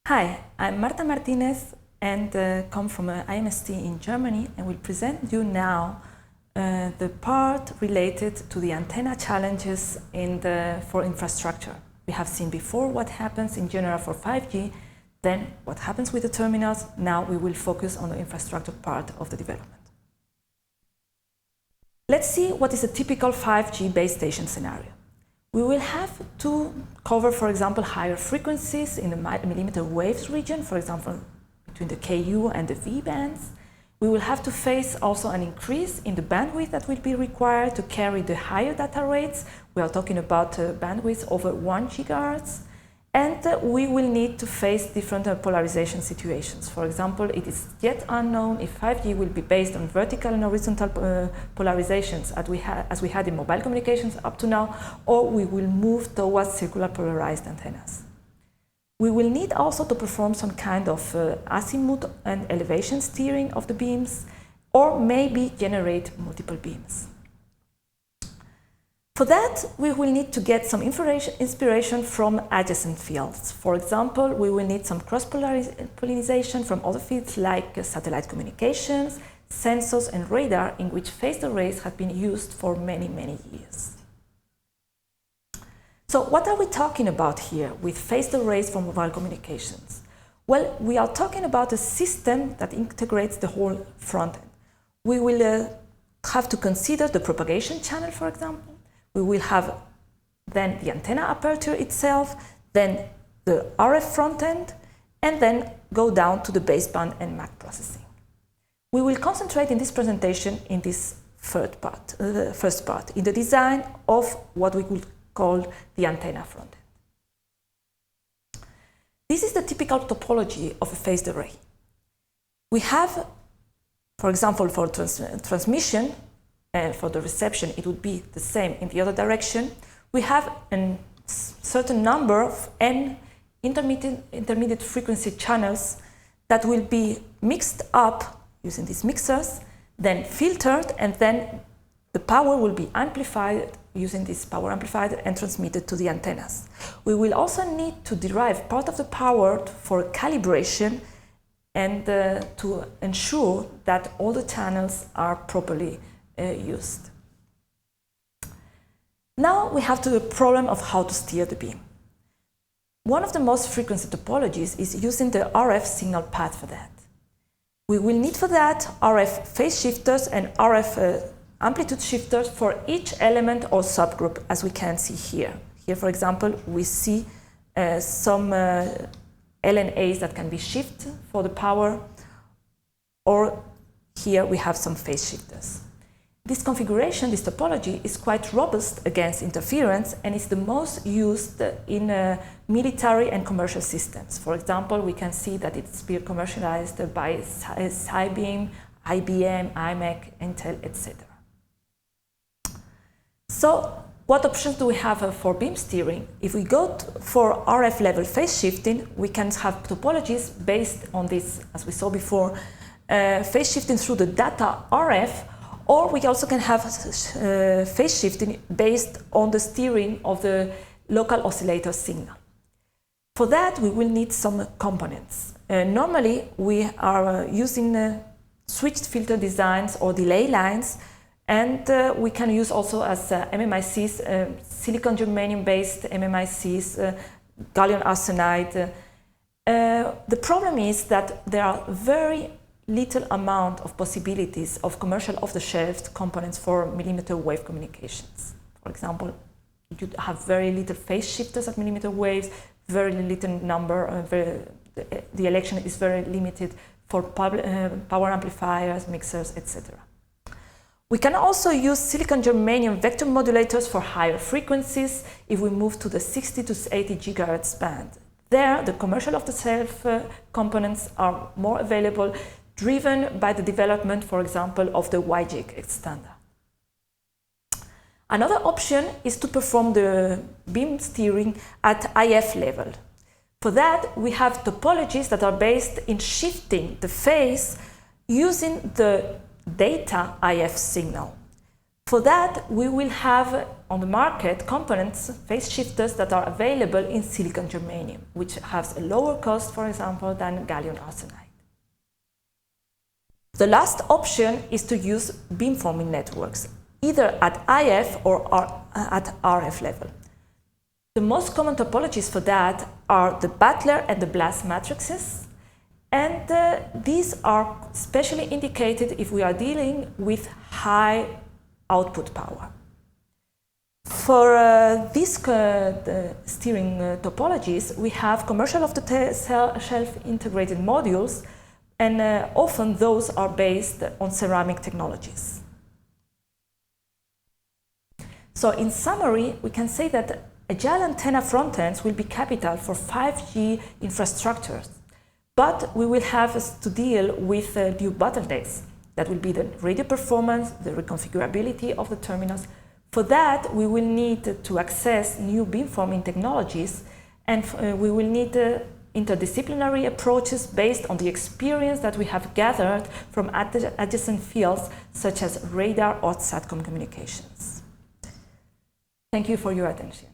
Hi, I'm Marta Martinez and come from IMST in Germany, and will present you now the part related to the antenna challenges for infrastructure. We have seen before what happens in general for 5G, then what happens with the terminals. Now we will focus on the infrastructure part of the development. Let's see what is a typical 5G base station scenario. We will have to cover, for example, higher frequencies in the millimeter waves region, for example, between the Ku and the V bands. We will have to face also an increase in the bandwidth that will be required to carry the higher data rates. We are talking about bandwidth over 1 GHz. And we will need to face different polarization situations. For example, it is yet unknown if 5G will be based on vertical and horizontal polarizations as we had in mobile communications up to now, or we will move towards circular polarized antennas. We will need also to perform some kind of azimuth and elevation steering of the beams, or maybe generate multiple beams. For that, we will need to get some inspiration from adjacent fields. For example, we will need some cross-pollination from other fields like satellite communications, sensors, and radar, in which phased arrays have been used for many, many years. So what are we talking about here with phased arrays for mobile communications? Well, we are talking about a system that integrates the whole front end. We will have to consider the propagation channel, for example. We will have then the antenna aperture itself, then the RF front end, and then go down to the baseband and MAC processing. We will concentrate in this presentation in this first part, in the design of what we could call the antenna front end. This is the typical topology of a phased array. We have, for example, for transmission, and for the reception, it would be the same in the other direction. We have a certain number of n intermediate frequency channels that will be mixed up using these mixers, then filtered, and then the power will be amplified using this power amplifier and transmitted to the antennas. We will also need to derive part of the power for calibration and to ensure that all the channels are properly used. Now we have the problem of how to steer the beam. One of the most frequent topologies is using the RF signal path for that. We will need for that RF phase shifters and RF amplitude shifters for each element or subgroup, as we can see here. Here, for example, we see some LNAs that can be shifted for the power, or here we have some phase shifters. This configuration, this topology, is quite robust against interference and is the most used in military and commercial systems. For example, we can see that it's being commercialized by Cybeam, IBM, IMEC, Intel, etc. So, what options do we have for beam steering? If we go for RF level phase shifting, we can have topologies based on this, as we saw before, phase shifting through the data RF, or we also can have phase shifting based on the steering of the local oscillator signal. For that, we will need some components. Normally, we are using switched filter designs or delay lines, and we can use also as MMICs, silicon germanium based MMICs, gallium arsenide. The problem is that there are very little amount of possibilities of commercial off-the-shelf components for millimeter wave communications. For example, you have very little phase shifters at millimeter waves, very little number, the election is very limited for power amplifiers, mixers, etc. We can also use silicon germanium vector modulators for higher frequencies if we move to the 60 to 80 GHz band. There, the commercial off-the-shelf components are more available, driven by the development, for example, of the YGIG extender. Another option is to perform the beam steering at IF level. For that, we have topologies that are based in shifting the phase using the data IF signal. For that, we will have on the market components, phase shifters that are available in silicon germanium, which has a lower cost, for example, than gallium arsenide. The last option is to use beamforming networks, either at IF or at RF level. The most common topologies for that are the Butler and the blast matrices, and these are specially indicated if we are dealing with high output power. For these steering topologies, we have commercial off-the-shelf integrated modules, and often those are based on ceramic technologies. So in summary, we can say that agile antenna front ends will be capital for 5G infrastructures, but we will have to deal with new bottlenecks. That will be the radio performance, the reconfigurability of the terminals. For that, we will need to access new beamforming technologies, and we will need interdisciplinary approaches based on the experience that we have gathered from adjacent fields such as radar or SATCOM communications. Thank you for your attention.